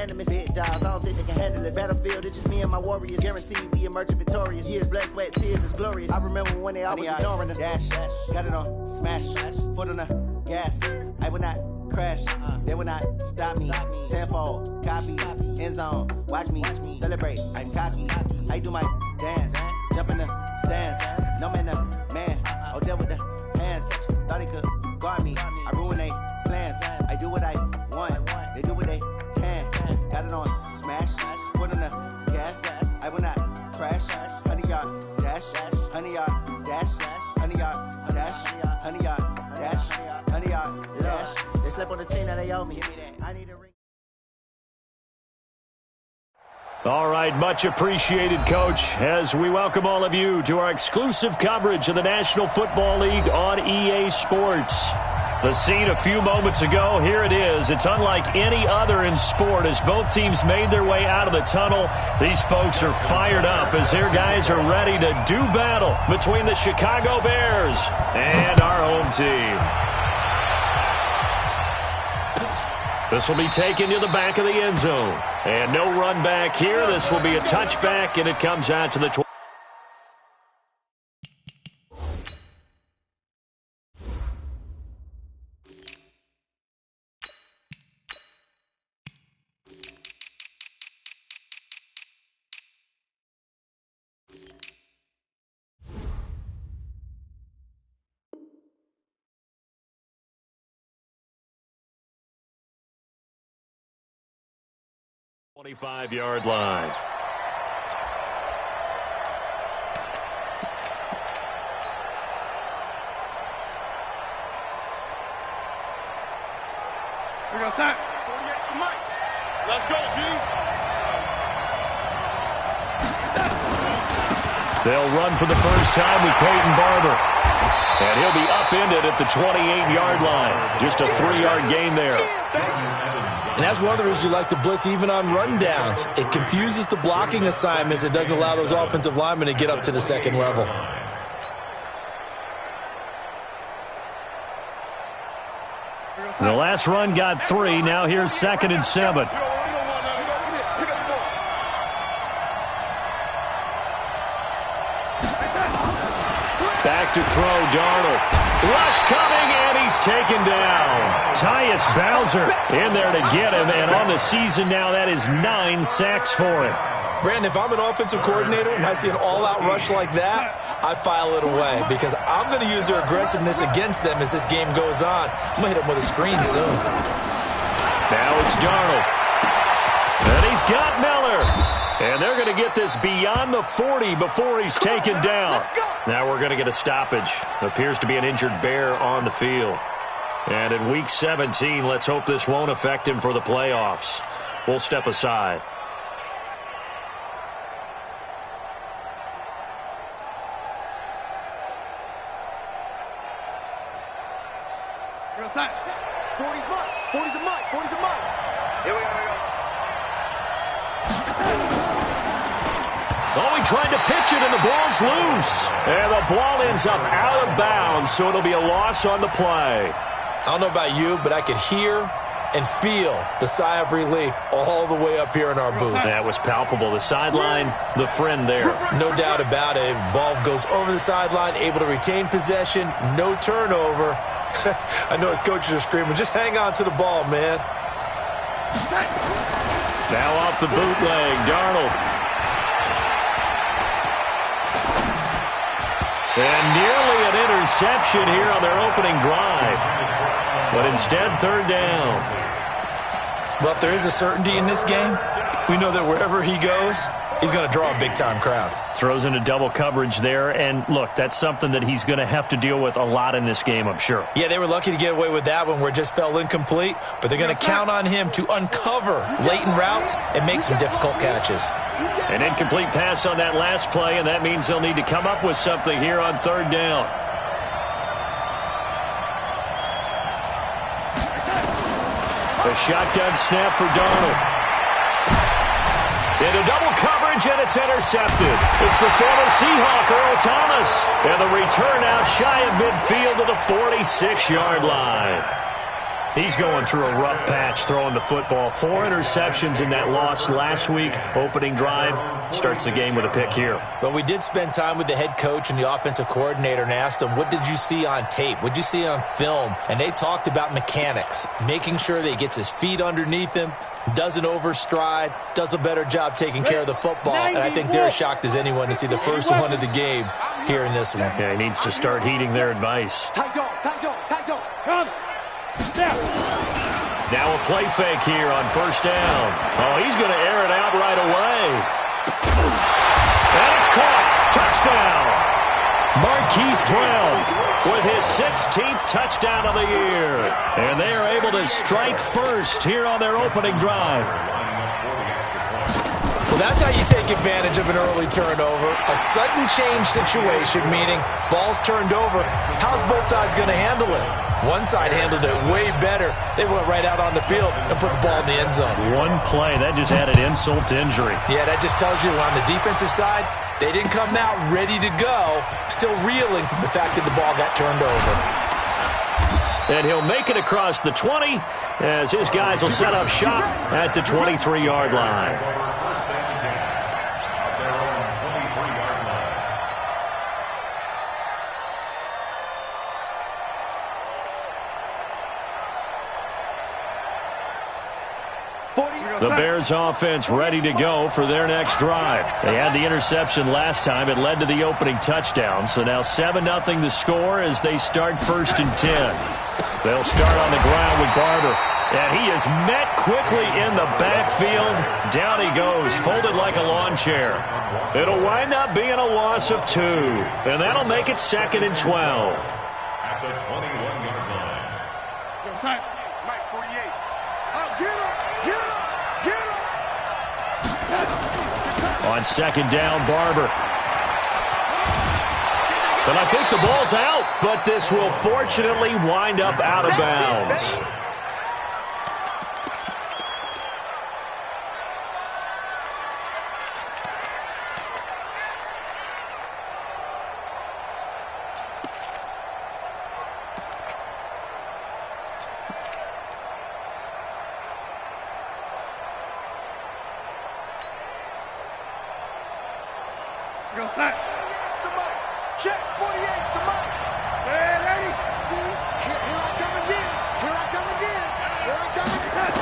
randomest hit jobs. I don't think they can handle this. Battlefield, it's just me and my warriors. Guaranteed we emerge victorious. Years, blood, sweat, tears is glorious. I remember when they always ignoring us. Dash, got it on, smash, foot on the gas. I will not crash, they will not stop me. Tenfold, copy, end zone, watch me celebrate. I'm cocky, I do my dance, jump in the stands. No man, man, oh deal with the hands. Thought they could guard me, I ruin they plans. I do what I want, they do what they can. Got it on, smash, foot on the gas. I will not crash, 100-yard dash, 100-yard dash, 100-yard dash, 100-yard dash, 100-yard dash. They slept on the team that they owe me. I need a ring. All right, much appreciated, Coach, as we welcome all of you to our exclusive coverage of the National Football League on EA Sports. The scene a few moments ago, here it is. It's unlike any other in sport as both teams made their way out of the tunnel. These folks are fired up as their guys are ready to do battle between the Chicago Bears and our home team. This will be taken to the back of the end zone. And no run back here. This will be a touchback, and it comes out to the 20. Yard line. We're going to start. Let's go, D. They'll run for the first time with Peyton Barber. And he'll be upended at the 28-yard line. Just a 3-yard gain there. And that's one of the reasons you like to blitz even on rundowns. It confuses the blocking assignments. It doesn't allow those offensive linemen to get up to the second level. The last run got 3. Now here's 2nd and 7. Back to throw, Darnold. Rush coming, and he's taken down. Tyus Bowser in there to get him, and on the season now, that is 9 sacks for him. Brandon, if I'm an offensive coordinator and I see an all-out rush like that, I file it away because I'm going to use their aggressiveness against them as this game goes on. I'm going to hit them with a screen soon. Now it's Darnold. And he's got Miller. And they're going to get this beyond the 40 before he's taken down. Now we're going to get a stoppage. Appears to be an injured Bear on the field. And in Week 17, let's hope this won't affect him for the playoffs. We'll step aside. Real side. 40's mine. 40's a mine. 40's a mine. Here we go. Oh, he tried to pitch it, and the ball's loose. And the ball ends up out of bounds, so it'll be a loss on the play. I don't know about you, but I could hear and feel the sigh of relief all the way up here in our booth. That was palpable. The sideline, the friend there. No doubt about it. Ball goes over the sideline, able to retain possession, no turnover. I know his coaches are screaming, just hang on to the ball, man. Now off the bootleg, Darnold. And nearly an interception here on their opening drive. But instead, 3rd down. Well, if there is a certainty in this game, we know that wherever he goes, he's going to draw a big-time crowd. Throws into double coverage there. And, look, that's something that he's going to have to deal with a lot in this game, I'm sure. Yeah, they were lucky to get away with that one where it just fell incomplete. But they're going to count on him to uncover latent routes and make some difficult catches. An incomplete pass on that last play, and that means they'll need to come up with something here on 3rd down. The shotgun snap for Darnold. Into double coverage, and it's intercepted. It's the former Seahawk, Earl Thomas. And the return out shy of midfield to the 46-yard line. He's going through a rough patch throwing the football. 4 interceptions in that loss last week. Opening drive starts the game with a pick here. But we did spend time with the head coach and the offensive coordinator and asked them, what did you see on tape? What did you see on film? And they talked about mechanics, making sure that he gets his feet underneath him, doesn't overstride, does a better job taking care of the football. And I think they're as shocked as anyone to see the first one of the game here in this one. Yeah, he needs to start heeding their advice. Tight dog, tight dog, tight dog. Come. Now a play fake here on first down. Oh, he's going to air it out right away. And it's caught. Touchdown. Marquise Brown with his 16th touchdown of the year. And they are able to strike first here on their opening drive. Well, that's how you take advantage of an early turnover. A sudden change situation, meaning ball's turned over. How's both sides going to handle it? One side handled it way better. They went right out on the field and put the ball in the end zone. One play, that just added insult to injury. Yeah, that just tells you on the defensive side, they didn't come out ready to go, still reeling from the fact that the ball got turned over. And he'll make it across the 20 as his guys will set up shop at the 23-yard line. The Bears offense ready to go for their next drive. They had the interception last time. It led to the opening touchdown. So now 7-0 the score as they start first and 10. They'll start on the ground with Barber. And he is met quickly in the backfield. Down he goes, folded like a lawn chair. It'll wind up being a loss of 2. And that'll make it 2nd and 12. At the 21-yard line. Go, side. Mike, 48. Get up, get up. On second down, Barber. But I think the ball's out, but this will fortunately wind up out of bounds. Go set. The mic. Check. 48. The mic. Hey, ready? Here I come again. Here I come again. Here I come again.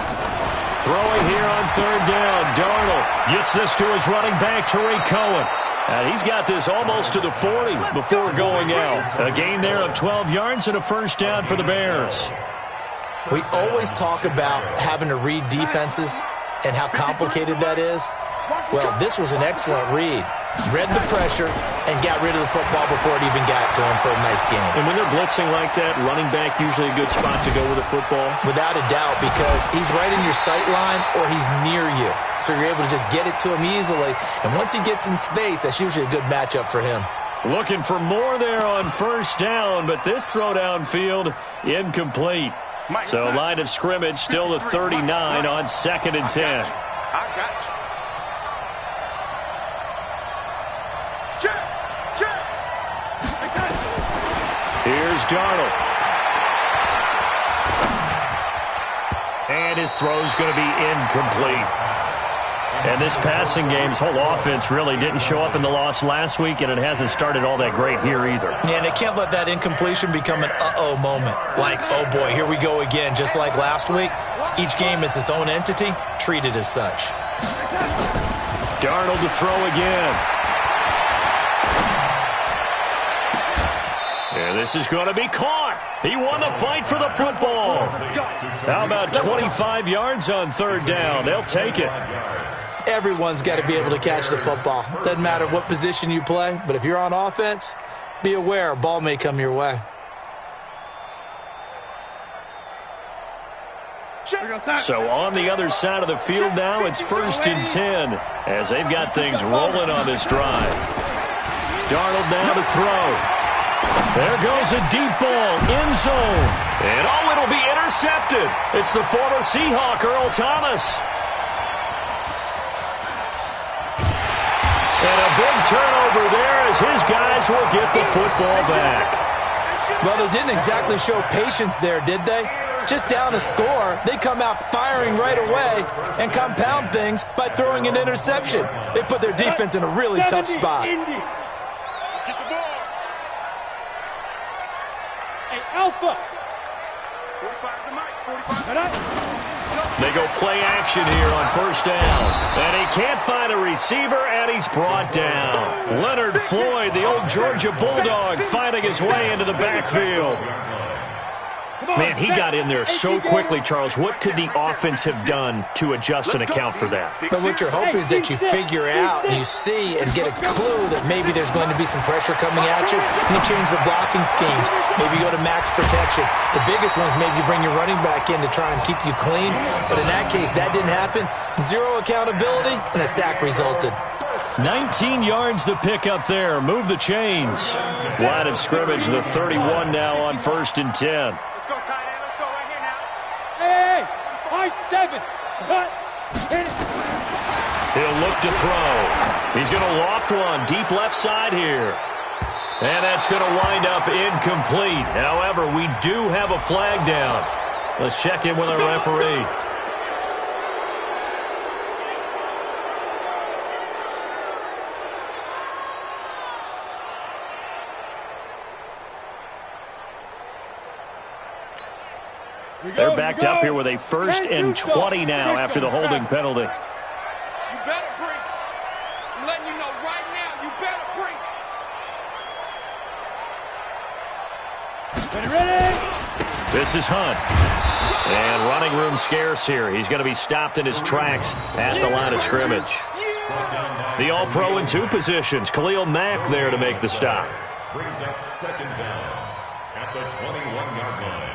Throwing here on third down. Darnold gets this to his running back, Tariq Cohen. And he's got this almost to the 40 before going out. A gain there of 12 yards and a first down for the Bears. We always talk about having to read defenses and how complicated that is. Well, this was an excellent read. Read the pressure and got rid of the football before it even got to him for a nice game. And when they're blitzing like that, running back usually a good spot to go with the football? Without a doubt, because he's right in your sight line or he's near you. So you're able to just get it to him easily. And once he gets in space, that's usually a good matchup for him. Looking for more there on first down, but this throw downfield incomplete. So line of scrimmage still the 39 on 2nd and 10. I got you. Here's Darnold. And his throw's going to be incomplete. And this passing game's whole offense really didn't show up in the loss last week, and it hasn't started all that great here either. Yeah, and they can't let that incompletion become an uh-oh moment. Like, oh boy, here we go again. Just like last week, each game is its own entity, treated as such. Darnold to throw again. And this is going to be caught. He won the fight for the football. How about 25 yards on third down? They'll take it. Everyone's got to be able to catch the football. Doesn't matter what position you play, but if you're on offense, be aware a ball may come your way. So on the other side of the field now, it's first and 10 as they've got things rolling on this drive. Darnold now to throw. There goes a deep ball, end zone. And oh, it'll be intercepted. It's the former Seahawk, Earl Thomas. And a big turnover there as his guys will get the football back. Well, they didn't exactly show patience there, did they? just down a score, they come out firing right away and compound things by throwing an interception. They put their defense in a really tough spot. Get the ball. Hey, Alpha. 45 to Mike. 45. They go play action here on first down. And he can't find a receiver, and he's brought down. Leonard Floyd, the old Georgia Bulldog, finding his way into the backfield. Man, he got in there so quickly, Charles. What could the offense have done to adjust and account for that? But what you're hoping is that you figure out and you see and get a clue that maybe there's going to be some pressure coming at you, and you change the blocking schemes. Maybe you go to max protection. The biggest one is maybe you bring your running back in to try and keep you clean. But in that case, that didn't happen. Zero accountability, and a sack resulted. 19 yards to pick up there. Move the chains. Line of scrimmage, the 31 now on 1st and 10. Let's go, tight end. Let's go right here now. Hey, high 7. Cut. Hit it. He'll look to throw. He's going to loft one deep left side here. And that's going to wind up incomplete. However, we do have a flag down. Let's check in with our referee. They're backed up here with a 1st and 20 now after the holding penalty. You better breathe. I'm letting you know right now, you better breathe. Ready? This is Hunt. And running room scarce here. He's going to be stopped in his tracks at the line of scrimmage. The All-Pro in 2 positions. Khalil Mack there to make the stop. Brings up 2nd down at the 21-yard line.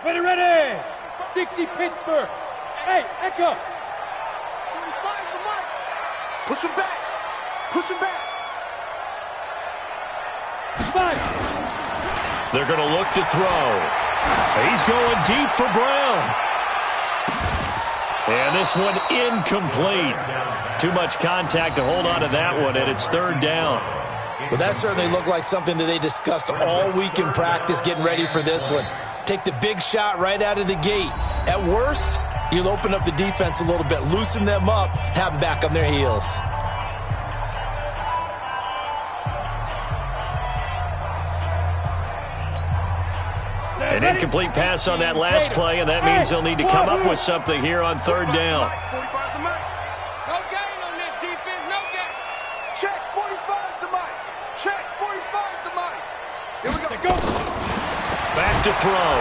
Ready. 60 Pittsburgh. Hey, Echo. Push him back. Push him back. 5. They're going to look to throw. He's going deep for Brown. And this one incomplete. Too much contact to hold on to that one, and it's 3rd down. Well, that certainly looked like something that they discussed all week in practice getting ready for this one. Take the big shot right out of the gate. At worst, you'll open up the defense a little bit, loosen them up, have them back on their heels. An incomplete pass on that last play, and that means they'll need to come up with something here on 3rd down. No gain on this defense, no gain. Check 45 to Mike. Check 45 to Mike. Here we go. Back to throw.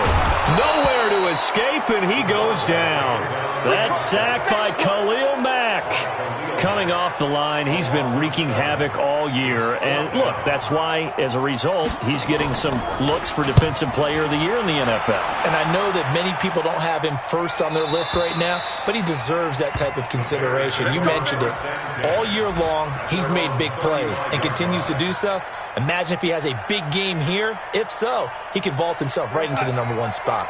Nowhere to escape, and he goes down. That's sacked by Khalil Mack. Coming off the line, he's been wreaking havoc all year. And look, that's why, as a result, he's getting some looks for Defensive Player of the Year in the NFL. And I know that many people don't have him first on their list right now, but he deserves that type of consideration. You mentioned it. All year long, he's made big plays and continues to do so. Imagine if he has a big game here. If so, he could vault himself right into the #1 spot.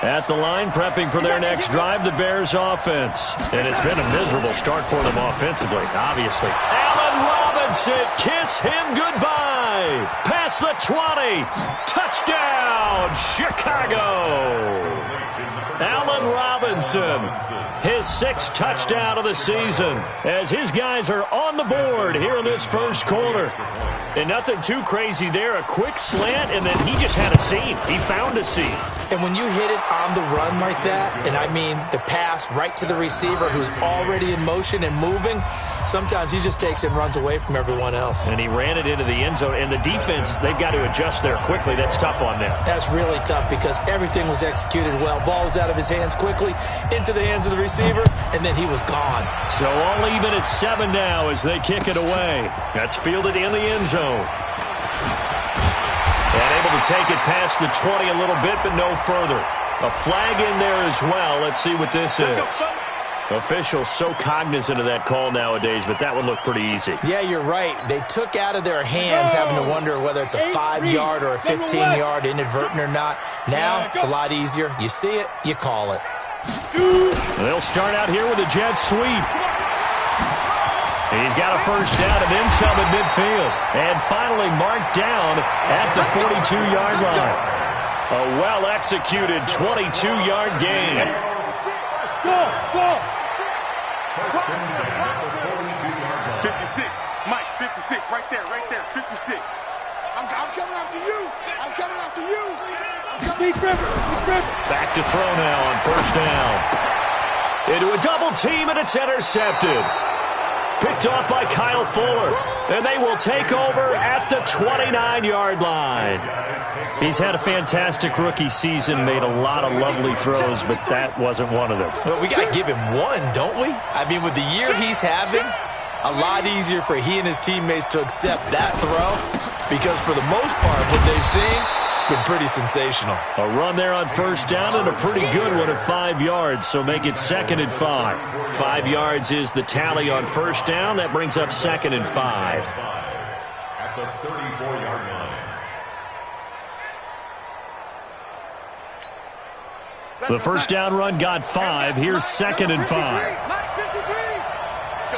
At the line, prepping for their next drive, the Bears offense. And it's been a miserable start for them offensively, obviously. Allen Robinson, kiss him goodbye. Past the 20. Touchdown, Chicago. Allen Robinson, his 6th touchdown of the season, as his guys are on the board here in this first quarter. And nothing too crazy there. A quick slant, and then he just had a seam. He found a seam. And when you hit it on the run like that, and I mean the pass right to the receiver who's already in motion and moving, sometimes he just takes it and runs away from everyone else. And he ran it into the end zone. And the defense, they've got to adjust there quickly. That's tough on them. That's really tough because everything was executed well. Ball was out of his hands quickly, into the hands of the receiver, and then he was gone. So all even at 7 now as they kick it away. That's fielded in the end zone. And able to take it past the 20 a little bit, but no further. A flag in there as well. Let's see what this is. Officials so cognizant of that call nowadays, but that would look pretty easy. Yeah, you're right. They took out of their hands having to wonder whether it's a 5-yard or a 15-yard inadvertent or not. Now, it's a lot easier. You see it, you call it. They'll start out here with a jet sweep. He's got a first down and then some at midfield. And finally marked down at the 42-yard line. A well-executed 22-yard gain. Go. 56. Mike, 56. Right there. 56. I'm coming after you. Back to throw now on first down. Into a double team, and it's intercepted. Picked off by Kyle Fuller. And they will take over at the 29-yard line. He's had a fantastic rookie season, made a lot of lovely throws, but that wasn't one of them. Well, we got to give him one, don't we? I mean, with the year he's having, a lot easier for he and his teammates to accept that throw because for the most part, what they've seen, it's been pretty sensational. A run there on first down and a pretty good one at 5 yards, so make it 2nd and 5. 5 yards is the tally on first down. That brings up 2nd and 5. At the 34-yard line. The first down run got 5. Here's 2nd and 5. Mike, 53. Let's go,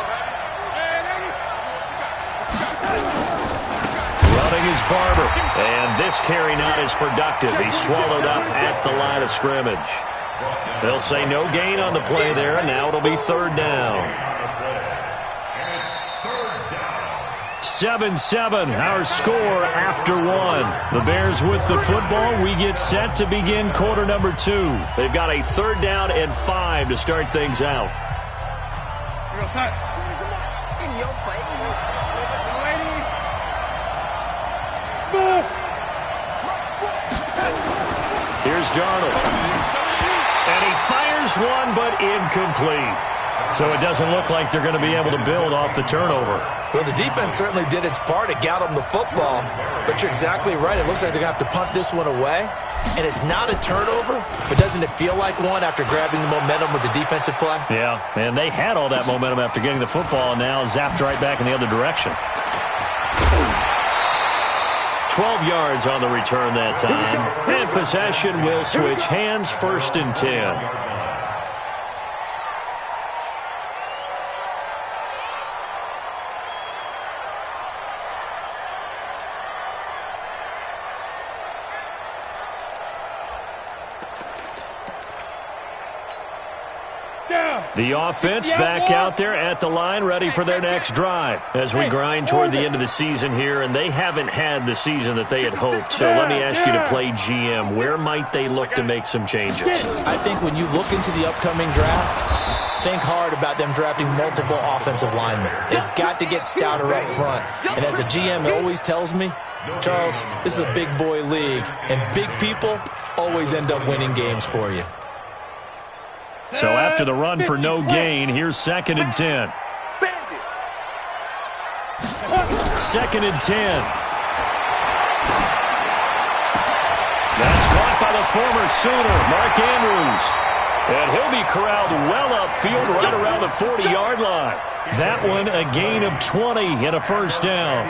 Running is Barber. And this carry not as productive. He's swallowed up at the line of scrimmage. They'll say no gain on the play there. Now it'll be 3rd down. 7-7, our score after 1. The Bears with the football. We get set to begin quarter number 2. They've got a 3rd down and 5 to start things out. In your face. Here's Darnold. And he fires one, but incomplete. So it doesn't look like they're going to be able to build off the turnover. Well, the defense certainly did its part. It got them the football. But you're exactly right. It looks like they're going to have to punt this one away. And it's not a turnover, but doesn't it feel like one after grabbing the momentum with the defensive play? Yeah, and they had all that momentum after getting the football, and now zapped right back in the other direction. 12 yards on the return that time. And possession will switch hands, 1st and 10. The offense back out there at the line, ready for their next drive as we grind toward the end of the season here, and they haven't had the season that they had hoped. So let me ask you to play GM. Where might they look to make some changes? I think when you look into the upcoming draft, think hard about them drafting multiple offensive linemen. They've got to get stouter up front. And as a GM, it always tells me, Charles, this is a big boy league, and big people always end up winning games for you. So after the run for no gain, here's 2nd and 10. 2nd and 10. That's caught by the former Sooner, Mark Andrews. And he'll be corralled well upfield right around the 40-yard line. That one a gain of 20 and a first down.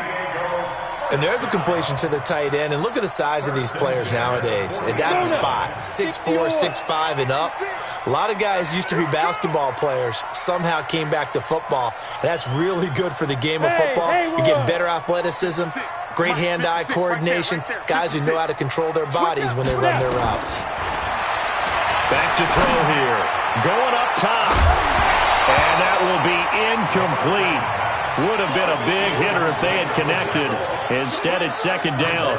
And there's a completion to the tight end. And look at the size of these players nowadays. At that spot, 6'4", 6'5", and up. A lot of guys used to be basketball players, somehow came back to football. And that's really good for the game of football. You're getting better athleticism, great hand-eye coordination, guys who know how to control their bodies when they run their routes. Back to throw here. Going up top. And that will be incomplete. Would have been a big hitter if they had connected. Instead, it's 2nd down.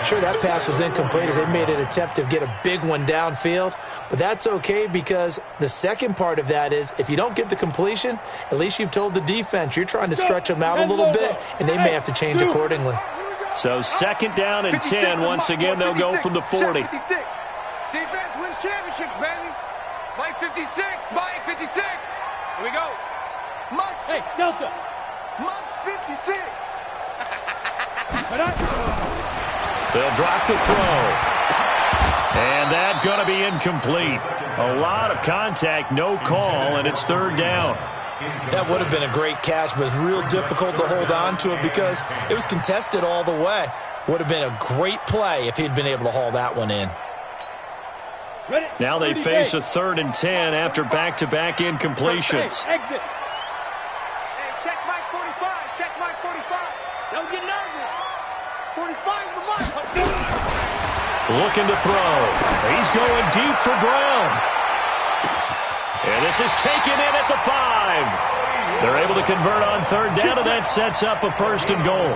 Sure, that pass was incomplete as they made an attempt to get a big one downfield. But that's okay because the second part of that is if you don't get the completion, at least you've told the defense you're trying to stretch them out a little bit, and they may have to change accordingly. So 2nd down and 10. Once again, they'll go from the 40. Defense wins championships, baby. Mike 56. Mike 56. Here we go. Mike. Hey, Delta. Mike's 56. They'll drop the throw. And that's going to be incomplete. A lot of contact, no call, and it's 3rd down. That would have been a great catch, but it's real difficult to hold on to it because it was contested all the way. Would have been a great play if he'd been able to haul that one in. Now they face a 3rd and 10 after back-to-back incompletions. Exit. Hey, check 45's the mark. Looking to throw. He's going deep for Brown. And this is taken in at the 5. They're able to convert on third down, and that sets up a 1st and goal.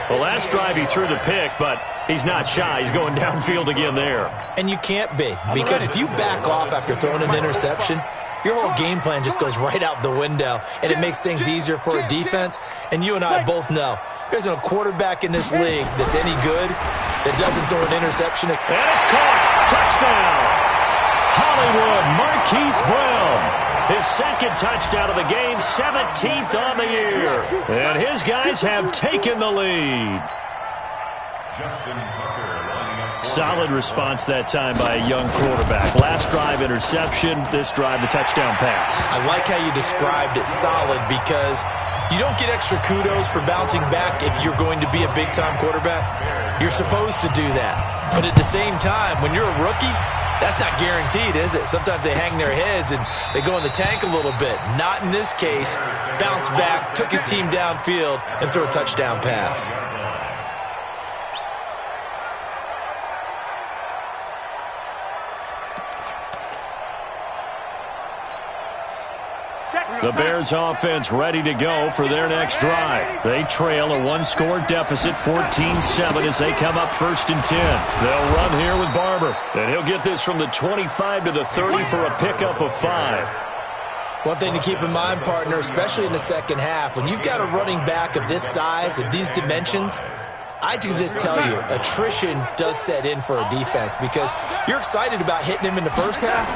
The last drive he threw the pick, but he's not shy. He's going downfield again there. And you can't be, because if you back off after throwing an interception, your whole game plan just goes right out the window, and it makes things easier for a defense. And you and I both know there's no quarterback in this league that's any good that doesn't throw an interception. And it's caught. Touchdown. Hollywood Marquise Brown. His 2nd touchdown of the game, 17th on the year. And his guys have taken the lead. Solid response that time by a young quarterback. Last drive, interception. This drive, the touchdown pass. I like how you described it, solid, because you don't get extra kudos for bouncing back if you're going to be a big-time quarterback. You're supposed to do that. But at the same time, when you're a rookie, that's not guaranteed, is it? Sometimes they hang their heads and they go in the tank a little bit. Not in this case. Bounced back, took his team downfield, and threw a touchdown pass. The Bears offense ready to go for their next drive. They trail a 1-score deficit, 14-7, as they come up 1st and 10. They'll run here with Barber, and he'll get this from the 25 to the 30 for a pickup of 5. One thing to keep in mind, partner, especially in the second half, when you've got a running back of this size, of these dimensions, I can just tell you, attrition does set in for a defense because you're excited about hitting him in the first half.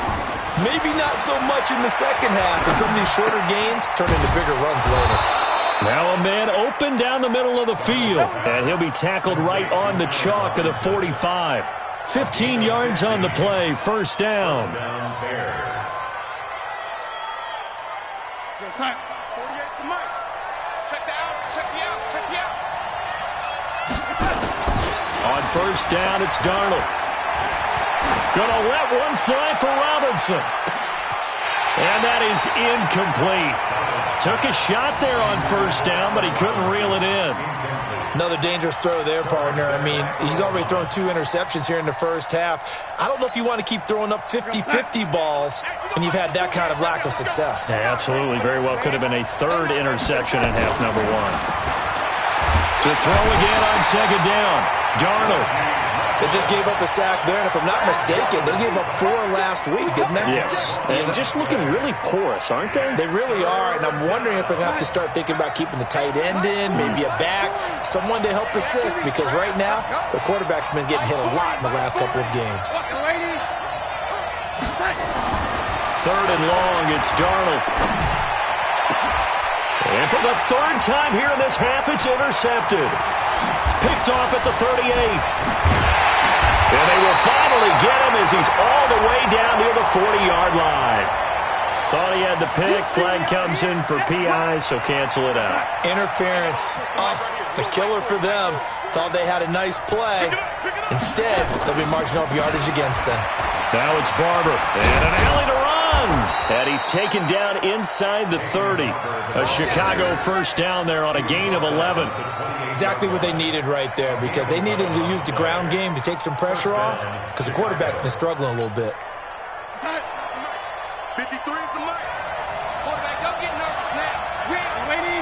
Maybe not so much in the second half, and some of these shorter gains turn into bigger runs later. Now a man open down the middle of the field, and he'll be tackled right on the chalk of the 45. 15 yards on the play, 1st down. 48 to Mike. Check the out, check the out, check the out. On 1st down, it's Darnold. Gonna let one fly for Robinson. And that is incomplete. Took a shot there on 1st down, but he couldn't reel it in. Another dangerous throw there, partner. I mean, he's already thrown 2 interceptions here in the first half. I don't know if you want to keep throwing up 50-50 balls when you've had that kind of lack of success. Yeah, absolutely. Very well could have been a 3rd interception in half number 1. To throw again on 2nd down. Darnold. They just gave up a sack there, and if I'm not mistaken, they gave up 4 last week, didn't they? Yes. And just looking really porous, aren't they? They really are, and I'm wondering if they're going to have to start thinking about keeping the tight end in, maybe a back, someone to help assist, because right now, the quarterback's been getting hit a lot in the last couple of games. 3rd and long, it's Darnold. And for the 3rd time here in this half, it's intercepted. Picked off at the 38. And they will finally get him as he's all the way down near the 40-yard line. Thought he had the pick. Flag comes in for PI, so cancel it out. Interference. Oh, the killer for them. Thought they had a nice play. Instead, they'll be marching off yardage against them. Now it's Barber. And an alley to run. And he's taken down inside the 30. A Chicago 1st down there on a gain of 11. Exactly what they needed right there, because they needed to use the ground game to take some pressure off, because the quarterback's been struggling a little bit. 53 is the mic. Quarterback, don't get nervous now. Ready?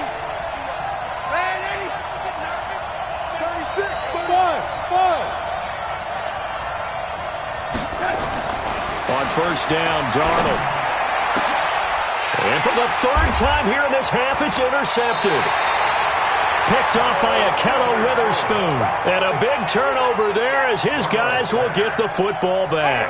Ready? Don't get nervous. 36. Five. On 1st down, Darnold. And for the 3rd time here in this half, it's intercepted. Picked off by Akello Witherspoon. And a big turnover there as his guys will get the football back.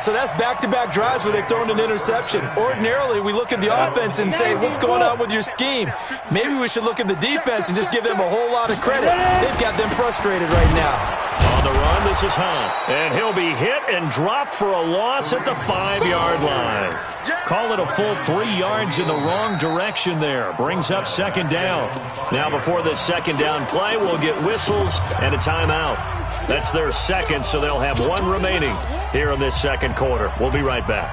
So that's back-to-back drives where they've thrown an interception. Ordinarily, we look at the offense and say, what's going on with your scheme? Maybe we should look at the defense and just give them a whole lot of credit. They've got them frustrated right now. On the run, this is Hunt. And he'll be hit and dropped for a loss at the 5-yard line. Call it a full 3 yards in the wrong direction there. Brings up 2nd down. Now before this 2nd down play, we'll get whistles and a timeout. That's their 2nd, so they'll have 1 remaining here in this 2nd quarter. We'll be right back.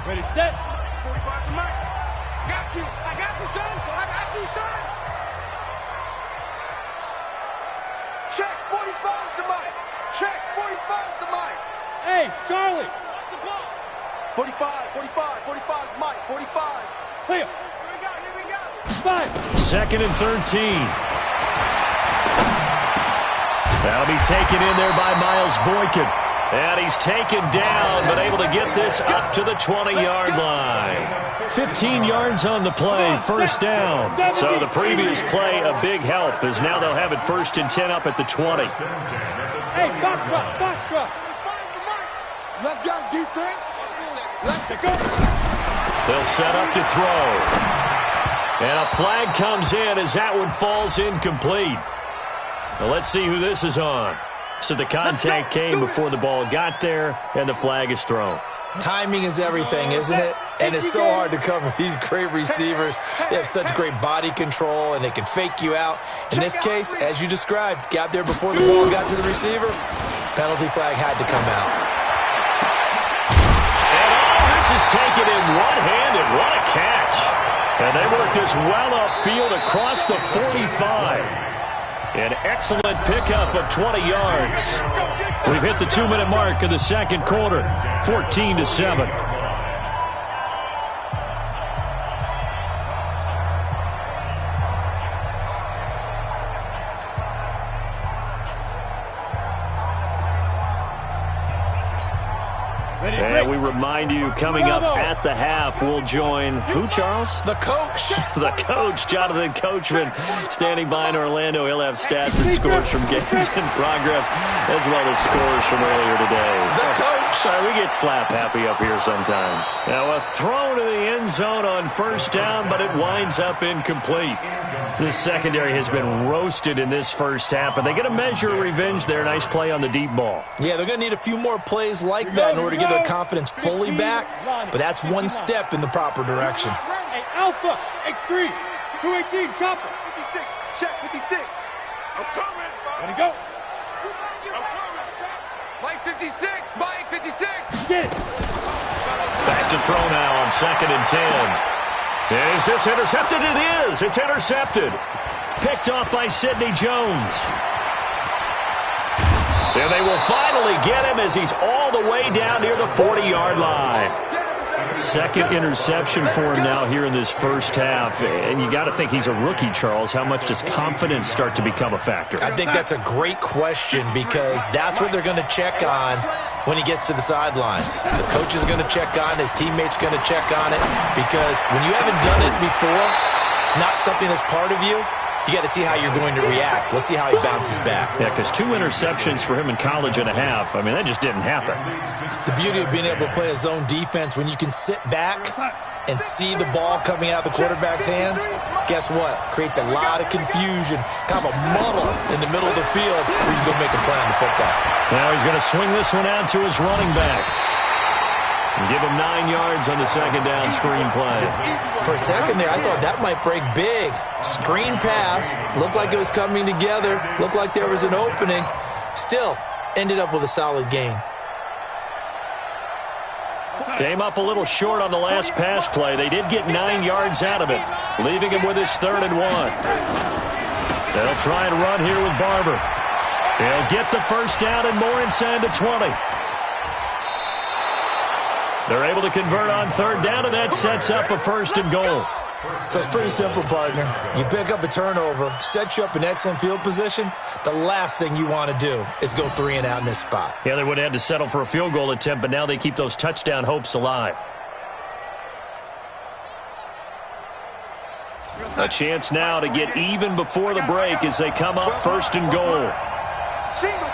Ready, Set. 45 to Mike. Got you. I got you, son. I got you, son. Check 45 to Mike. Check 45 to Mike. Hey, Charlie. 45, 45, 45, Mike, 45. Clear. Here we go. 5. Second and 13. That'll be taken in there by Miles Boykin. And he's taken down, but able to get this up to the 20-yard line. 15 yards on the play, first down. So the previous play, a big help, as now they'll have it 1st and 10 up at the 20. Hey, box truck. Let's go, defense. Let's go. They'll set up to throw. And a flag comes in as that one falls incomplete. Now let's see who this is on. So the contact came before the ball got there, and the flag is thrown. Timing is everything, isn't it? And it's so hard to cover these great receivers. They have such great body control, and they can fake you out. In this case, as you described, got there before the ball got to the receiver. Penalty flag had to come out. And all this is taken in one-handed. What a catch. And they work this well upfield across the 45. An excellent pickup of 20 yards. We've hit the 2-minute mark of the second quarter, 14-7. And we remind you, coming up at the half, we'll join who, Charles? The coach. The coach, Jonathan Coachman, standing by in Orlando. He'll have stats and scores from games in progress, as well as scores from earlier today. The coach. We get slap happy up here sometimes. Now a throw to the end zone on first down, but it winds up incomplete. This secondary has been roasted in this first half, but they get a measure of revenge there. Nice play on the deep ball. Yeah, they're going to need a few more plays like that in order to get their confidence fully back, but that's one step in the proper direction. Hey, Alpha, X3, 218, chopper. 56, check 56. I'm coming. Ready, go. I'm coming. Mike 56, Mike 56. Get it. Back to throw now on 2nd and 10. Is this intercepted? It is. It's intercepted. Picked off by Sidney Jones. And they will finally get him as he's all the way down near the 40-yard line. Second interception for him now here in this first half. And you got to think he's a rookie, Charles. How much does confidence start to become a factor? I think that's a great question because that's what they're going to check on when he gets to the sidelines. The coach is going to check on it. His teammates going to check on it because when you haven't done it before, it's not something that's part of you. You got to see how you're going to react. Let's see how he bounces back. Yeah, because 2 interceptions for him in college and a half. I mean, that just didn't happen. The beauty of being able to play a zone defense when you can sit back and see the ball coming out of the quarterback's hands, guess what? Creates a lot of confusion, kind of a muddle in the middle of the field where you go make a play on the football. Now he's going to swing this one out to his running back. And give him 9 yards on the second down screen play. For a second there, I thought that might break big. Screen pass. Looked like it was coming together. Looked like there was an opening. Still, ended up with a solid gain. Came up a little short on the last pass play. They did get 9 yards out of it, leaving him with his 3rd and 1. They'll try and run here with Barber. He'll get the first down and more inside the 20. They're able to convert on 3rd down, and that sets up a 1st and goal. So it's pretty simple, partner. You pick up a turnover, set you up in excellent field position. The last thing you want to do is go 3 and out in this spot. Yeah, they would have had to settle for a field goal attempt, but now they keep those touchdown hopes alive. A chance now to get even before the break as they come up 1st and goal. Single.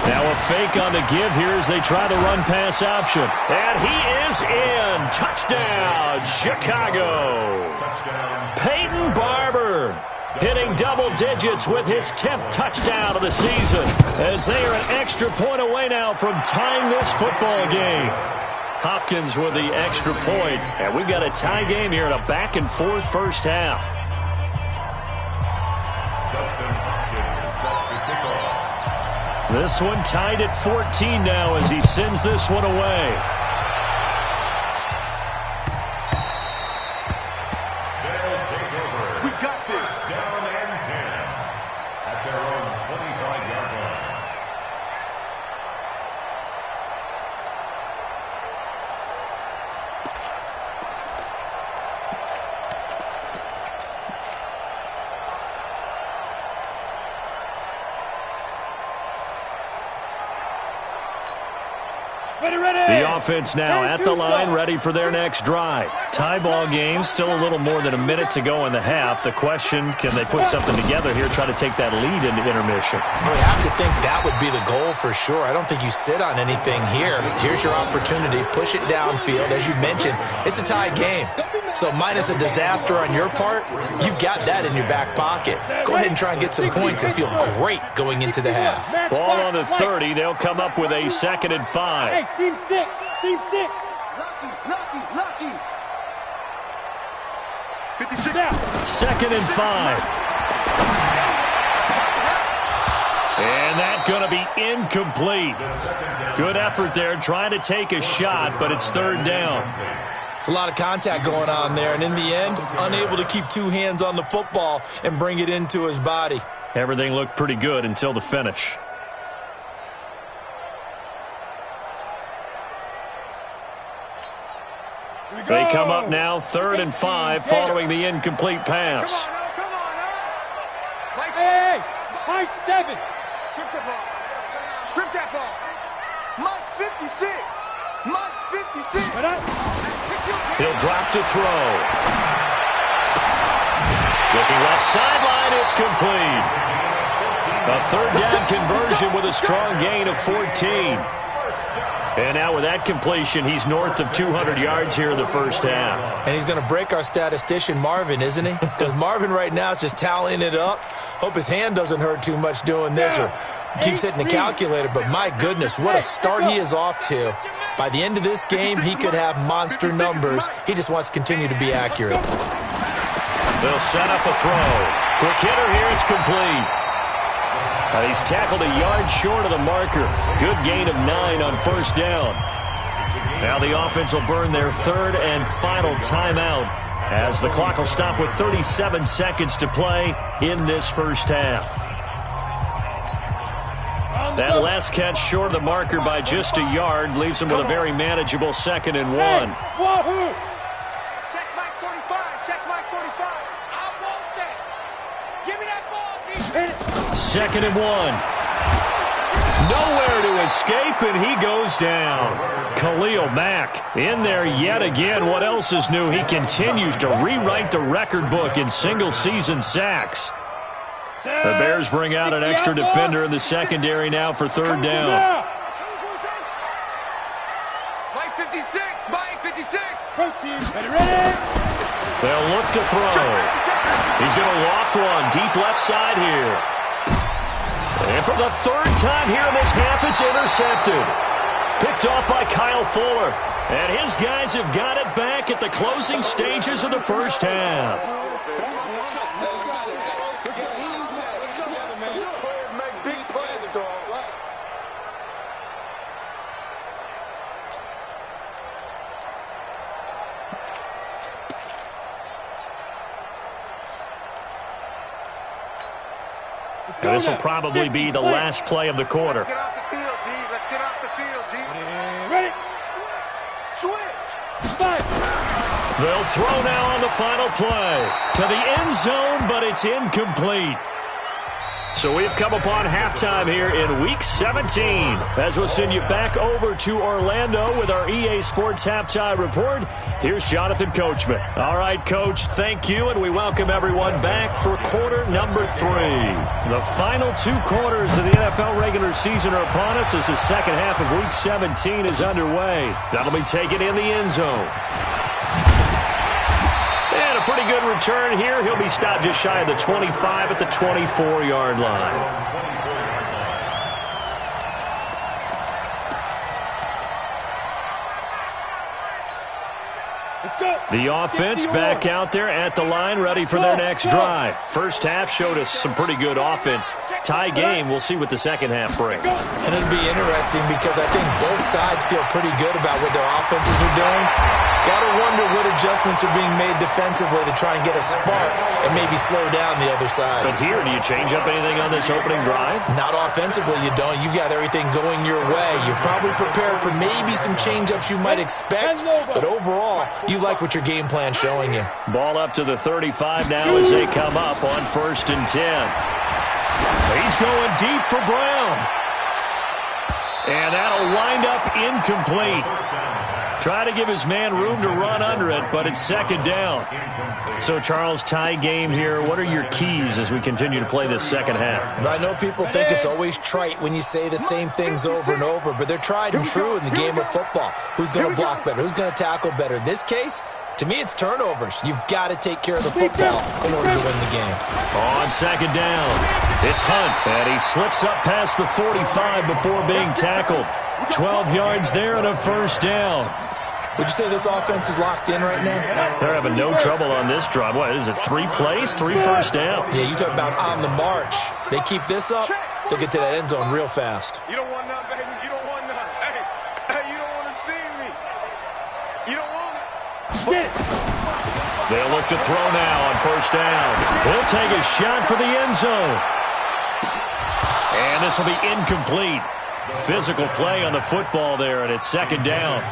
Now a fake on the give here as they try the run-pass option. And he is in. Touchdown, Chicago. Peyton Barber hitting double digits with his 10th touchdown of the season as they are an extra point away now from tying this football game. Hopkins with the extra point, and we've got a tie game here in a back-and-forth first half. This one tied at 14 now as he sends this one away. They'll take over. We got this. Down and 10 at their own 25-yard line. The offense now at the line, ready for their next drive. Tie ball game, still a little more than a minute to go in the half. The question, can they put something together here, try to take that lead into intermission? We have to think that would be the goal for sure. I don't think you sit on anything here. Here's your opportunity. Push it downfield. As you mentioned, it's a tie game. So minus a disaster on your part, you've got that in your back pocket. Go ahead and try and get some points and feel great going into the half. Ball on the 30. They'll come up with a 2nd and 5. Hey, team 6. Team 6. Lucky. 56. 2nd and 5. And that's going to be incomplete. Good effort there trying to take a shot, but it's 3rd down. It's a lot of contact going on there, and in the end, unable to keep 2 hands on the football and bring it into his body. Everything looked pretty good until the finish. They come up now 3rd and 5 following the incomplete pass. Come on now. Hey, high 7. Strip that ball. Strip that ball. Mike's 56. Mike's 56. He'll drop to throw. Looking left sideline, it's complete. A 3rd down conversion with a strong gain of 14. And now with that completion, he's north of 200 yards here in the first half. And he's going to break our statistician, Marvin, isn't he? Because Marvin right now is just tallying it up. Hope his hand doesn't hurt too much doing this or keeps hitting the calculator. But my goodness, what a start he is off to. By the end of this game, he could have monster numbers. He just wants to continue to be accurate. They'll set up a throw. Quick hitter here, it's complete. He's tackled a yard short of the marker. Good gain of 9 on 1st down. Now the offense will burn their 3rd and final timeout as the clock will stop with 37 seconds to play in this first half. That last catch short of the marker by just a yard leaves him with a very manageable 2nd and 1. Wahoo! Check Mike 45. Check Mike 45. I want that. Give me that ball, D. 2nd and 1. Nowhere to escape, and he goes down. Khalil Mack in there yet again. What else is new? He continues to rewrite the record book in single-season sacks. The Bears bring out an extra defender in the secondary now for 3rd down. Mike 56. Mike 56. Protein, ready? They'll look to throw. He's going to loft one deep left side here. And for the 3rd time here in this half, it's intercepted. Picked off by Kyle Fuller. And his guys have got it back at the closing stages of the first half. And this will probably be the last play of the quarter. Let's get off the field, D. Let's get off the field, D. Ready? Switch. They'll throw now on the final play to the end zone, but it's incomplete. So we've come upon halftime here in Week 17 as we'll send you back over to Orlando with our EA Sports Halftime Report. Here's Jonathan Coachman. All right, Coach, thank you, and we welcome everyone back for quarter number 3. The final 2 quarters of the NFL regular season are upon us as the second half of Week 17 is underway. That'll be taken in the end zone. And a pretty good return here. He'll be stopped just shy of the 25 at the 24-yard line. The offense back out there at the line, ready for their next drive. First half showed us some pretty good offense. Tie game, we'll see what the second half brings. And it'll be interesting because I think both sides feel pretty good about what their offenses are doing. Got to wonder what adjustments are being made defensively to try and get a spark and maybe slow down the other side. But here, do you change up anything on this opening drive? Not offensively, you don't. You've got everything going your way. You've probably prepared for maybe some change-ups you might expect, but overall, you like what your game plan's showing you. Ball up to the 35 now as they come up on 1st and 10. He's going deep for Brown. And that'll wind up incomplete. Try to give his man room to run under it, but it's second down. So, Charles, tie game here. What are your keys as we continue to play this second half? I know people think it's always trite when you say the same things over and over, but they're tried and true in the game of football. Who's going to block better? Who's going to tackle better? In this case, to me, it's turnovers. You've got to take care of the football in order to win the game. On second down, it's Hunt, and he slips up past the 45 before being tackled. 12 yards there and a first down. Would you say this offense is locked in right now? They're having no trouble on this drive. What is it, 3 plays, 3 first downs? Yeah, you talk about on the march. They keep this up, they'll get to that end zone real fast. You don't want none, baby. You don't want none. Hey, you don't want to see me. You don't want it. They'll look to throw now on first down. He'll take a shot for the end zone. And this will be incomplete. Physical play on the football there, and it's second down.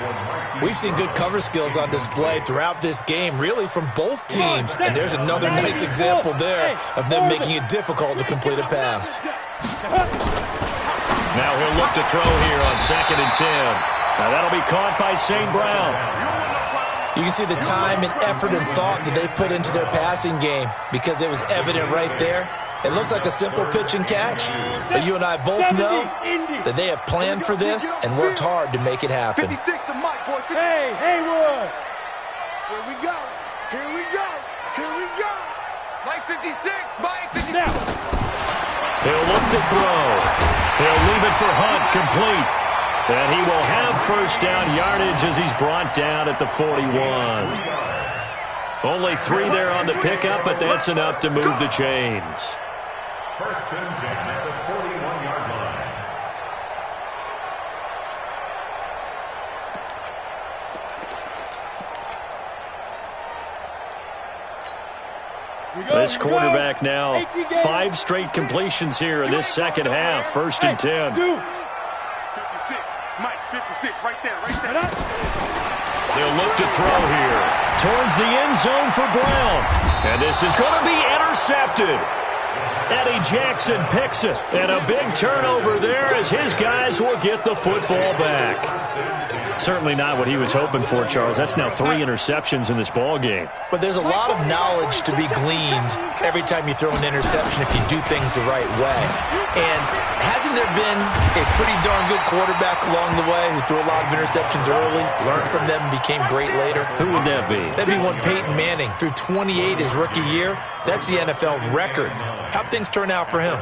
We've seen good cover skills on display throughout this game, really from both teams. And there's another nice example there of them making it difficult to complete a pass. Now he'll look to throw here on 2nd and 10. Now that'll be caught by St. Brown. You can see the time and effort and thought that they put into their passing game because it was evident right there. It looks like a simple pitch and catch, but you and I both know that they have planned for this and worked hard to make it happen. 56 to Mike, boys. Hey, Haywood. Here we go. Here we go. Here we go. Mike 56. Mike 56. He'll look to throw. He'll leave it for Hunt, complete. And he will have first down yardage as he's brought down at the 41. Only 3 there on the pickup, but that's enough to move the chains. 1st and 10 at the 41-yard line. This quarterback now, 5 straight completions here in this second half. 1st and 10. 56. Mike 56, right there, right there. They'll look to throw here. Towards the end zone for Brown. And this is going to be intercepted. Eddie Jackson picks it. And a big turnover there as his guys will get the football back. Certainly not what he was hoping for, Charles. That's now 3 interceptions in this ball game. But there's a lot of knowledge to be gleaned every time you throw an interception if you do things the right way. And hasn't there been a pretty darn good quarterback along the way who threw a lot of interceptions early, learned from them, and became great later? Who would that be? That'd be one Peyton Manning. Threw 28 his rookie year. That's the NFL record. How'd things turn out for him?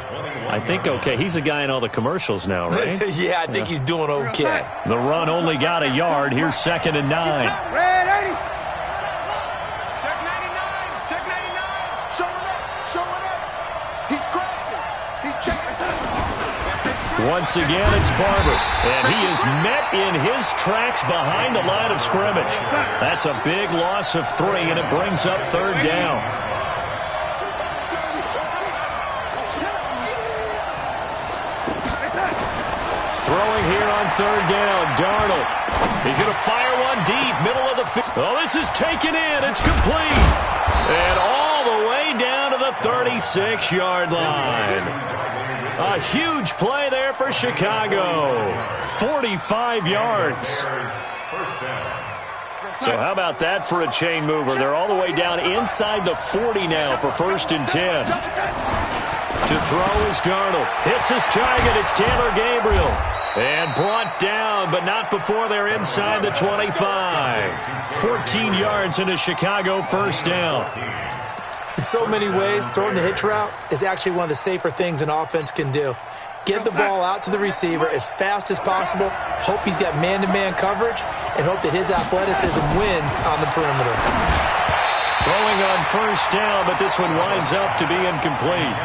I think okay. He's a guy in all the commercials now, right? Yeah, I think he's doing okay. The run only got a yard. Here's 2nd and 9. Red 80. Check 99. Check 99. Show it up. Show it up. He's crossing. He's checking. Once again, it's Barber. And he is met in his tracks behind the line of scrimmage. That's a big loss of 3, and it brings up 3rd down. Throwing here on 3rd down, Darnold. He's going to fire one deep, middle of the field. Oh, this is taken in. It's complete. And all the way down to the 36-yard line. A huge play there for Chicago. 45 yards. So how about that for a chain mover? They're all the way down inside the 40 now for 1st and 10. To throw is Darnold. Hits his target. It's Taylor Gabriel. And brought down, but not before they're inside the 25. 14 yards into Chicago, 1st down. In so many ways, throwing the hitch route is actually one of the safer things an offense can do. Get the ball out to the receiver as fast as possible. Hope he's got man-to-man coverage, and hope that his athleticism wins on the perimeter. Throwing on first down, but this one winds up to be incomplete.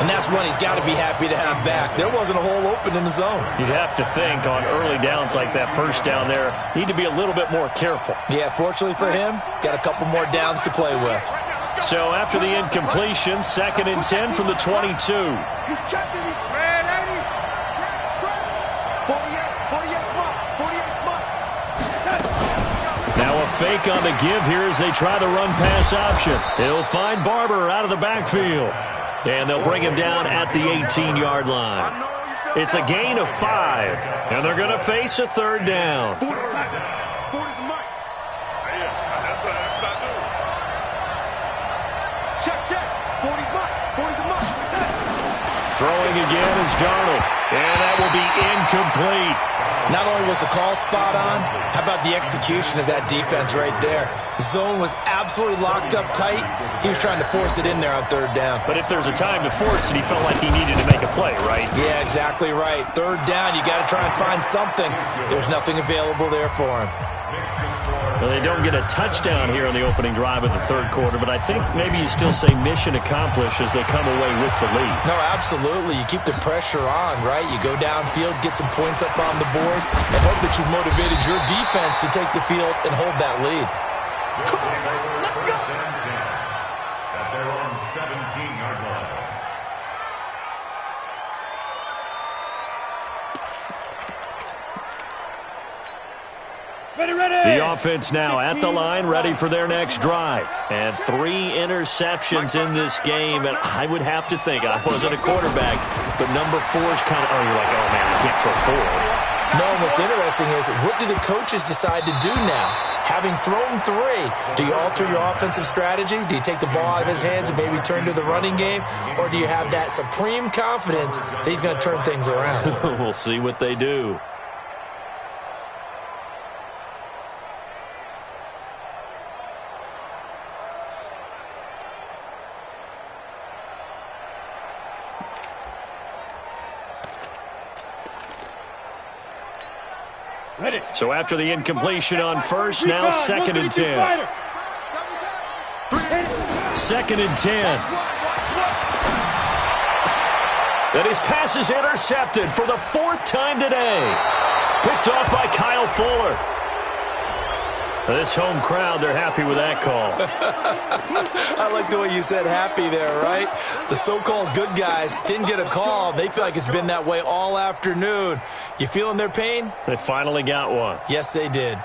And that's one he's got to be happy to have back. There wasn't a hole open in the zone. You'd have to think on early downs like that first down there, need to be a little bit more careful. Yeah, fortunately for him, got a couple more downs to play with. So after the incompletion, 2nd and 10 from the 22. He's checking. He's red, 48 mark. Now a fake on the give here as they try the run-pass option. He'll find Barber out of the backfield. And they'll bring him down at the 18-yard line. It's a gain of 5, and they're going to face a 3rd down. 40's the mic. That's not new. Check. 40's the mic. Throwing again is Darnold, and that will be incomplete. Not only was the call spot on, how about the execution of that defense right there? The zone was absolutely locked up tight. He was trying to force it in there on 3rd down. But if there's a time to force it, he felt like he needed to make a play, right? Yeah, exactly right. 3rd down, you got to try and find something. There's nothing available there for him. Well, they don't get a touchdown here on the opening drive of the 3rd quarter, but I think maybe you still say mission accomplished as they come away with the lead. No, absolutely. You keep the pressure on, right? You go downfield, get some points up on the board, and hope that you've motivated your defense to take the field and hold that lead. Come on, let's go. At their own 17-yard line. The offense now at the line, ready for their next drive. And 3 interceptions in this game, and I would have to think, I wasn't a quarterback, but number 4 is kind of, you're like, oh man, I can't throw 4. No, what's interesting is, what do the coaches decide to do now? Having thrown 3, do you alter your offensive strategy? Do you take the ball out of his hands and maybe turn to the running game? Or do you have that supreme confidence that he's going to turn things around? We'll see what they do. So after the incompletion on first, now 2nd and 10. 2nd and 10. And his pass is intercepted for the 4th time today. Picked off by Kyle Fuller. This home crowd, they're happy with that call. I like the way you said happy there, right? The so-called good guys didn't get a call. They feel like it's been that way all afternoon. You feeling their pain? They finally got one. Yes, they did.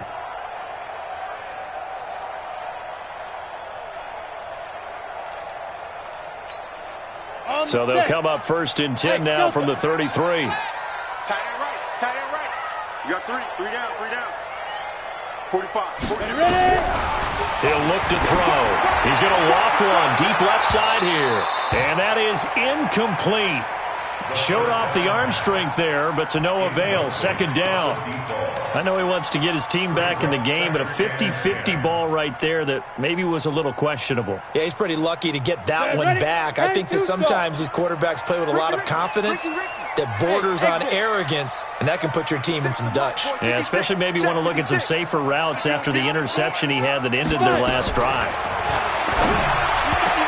So they'll come up 1st and 10 now from the 33. Tight end right. You got 3 down. 45. He'll look to throw. He's going to loft one deep left side here. And that is incomplete. Showed off the arm strength there, but to no avail. 2nd down. I know he wants to get his team back in the game, but a 50-50 ball right there that maybe was a little questionable. Yeah, he's pretty lucky to get that one back. I think that sometimes these quarterbacks play with a lot of confidence that borders on arrogance, and that can put your team in some Dutch. Yeah, especially maybe want to look at some safer routes after the interception he had that ended their last drive.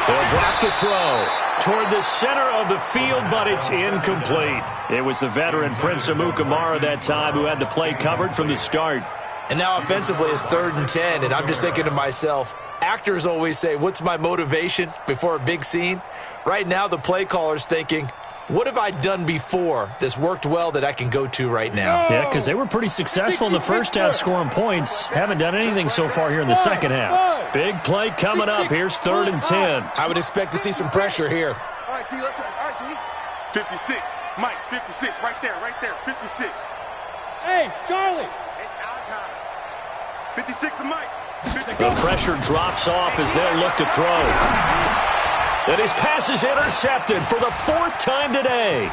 They'll drop the throw toward the center of the field, but it's incomplete. It was the veteran Prince Amukamara that time who had the play covered from the start. And now offensively it's 3rd and 10, and I'm just thinking to myself, actors always say, what's my motivation before a big scene? Right now the play caller's thinking, what have I done before that's worked well that I can go to right now? Yeah, because they were pretty successful in the first half scoring points. Haven't done anything so far here in the second half. Big play coming up. Here's 3rd and 10. I would expect to see some pressure here. All right, T, let's go. All right, T. 56. Mike, 56. Right there. 56. Hey, Charlie. It's our time. 56 to Mike. The pressure drops off as they'll look to throw. And his pass is intercepted for the 4th time today.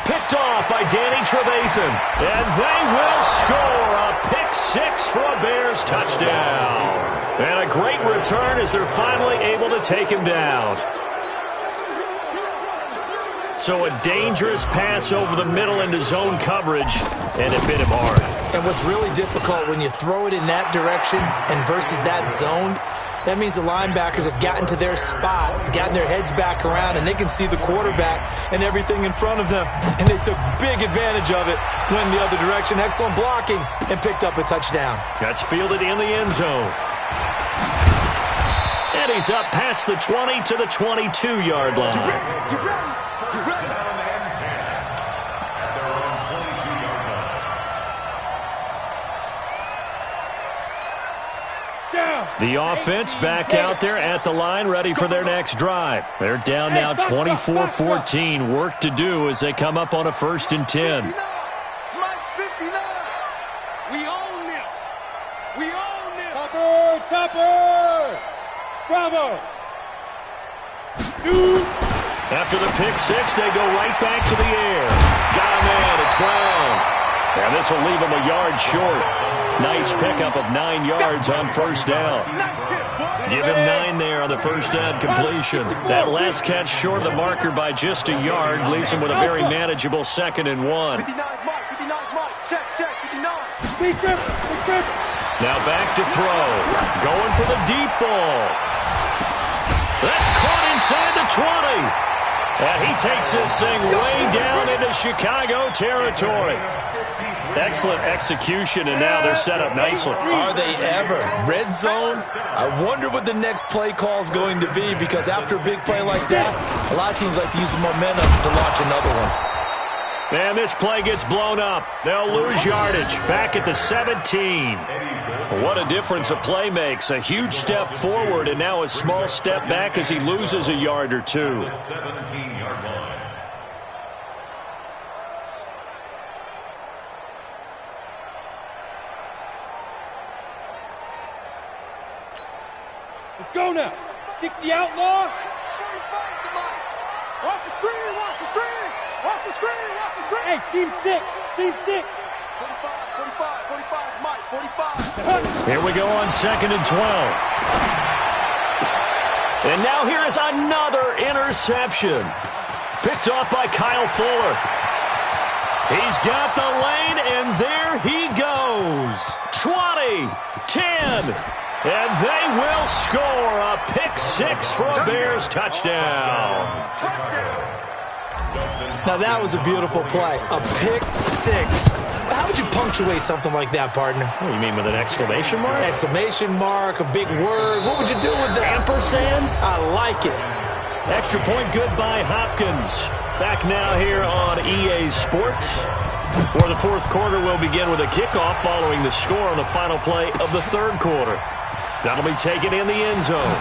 Picked off by Danny Trevathan. And they will score a pick-6 for a Bears touchdown. And a great return as they're finally able to take him down. So a dangerous pass over the middle into zone coverage, and it bit him hard. And what's really difficult when you throw it in that direction and versus that zone, that means the linebackers have gotten to their spot, gotten their heads back around, and they can see the quarterback and everything in front of them. And they took big advantage of it, went the other direction, excellent blocking, and picked up a touchdown. That's fielded in the end zone. And he's up past the 20 to the 22-yard line. You ready? The offense back out there at the line, ready for their next drive. They're down now 24-14. Work to do as they come up on a 1st and 10. Mike's 59. We own them. We own them. Topper. Bravo. Shoot. After the pick six, they go right back to the air. Got a man. It's Brown. And this will leave him a yard short. Nice pickup of 9 yards on 1st down. Give him 9 there on the 1st down completion. That last catch short of the marker by just a yard leaves him with a very manageable 2nd and 1. 59 Mike. Check, 59. Big trip. Now back to throw. Going for the deep ball. That's caught inside the 20. And he takes this thing way down into Chicago territory. Excellent execution, and now they're set up nicely. Are they ever? Red zone? I wonder what the next play call is going to be, because after a big play like that, a lot of teams like to use the momentum to launch another one. And this play gets blown up. They'll lose yardage back at the 17. What a difference a play makes. A huge step forward and now a small step back as he loses a yard or two. 17-yard line. Let's go now. 60 outlaw. 45 to Mike. Watch the screen. Hey, seam 6. 45, Mike, 45. Here we go on 2nd and 12. And now here is another interception. Picked off by Kyle Fuller. He's got the lane, and there he goes. 20, 10, and they will score a pick 6 for a Bears touchdown. Now that was a beautiful play. A pick 6. How would you punctuate something like that, partner? What do you mean, with an exclamation mark? Exclamation mark, a big word. What would you do with that? Ampersand? I like it. Extra point good by Hopkins. Back now here on EA Sports. For the 4th quarter, we'll begin with a kickoff following the score on the final play of the 3rd quarter. That'll be taken in the end zone.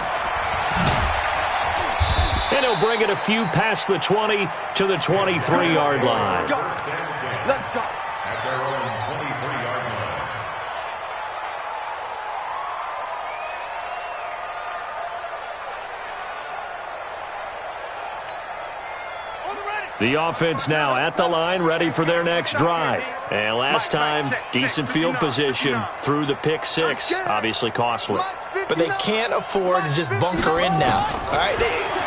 And he'll bring it a few past the 20 to the 23-yard line. Let's go. At their own 23-yard line. The offense now at the line, ready for their next drive. And last time, decent field position through the pick 6. Obviously costly. But they can't afford to just bunker in now. All right,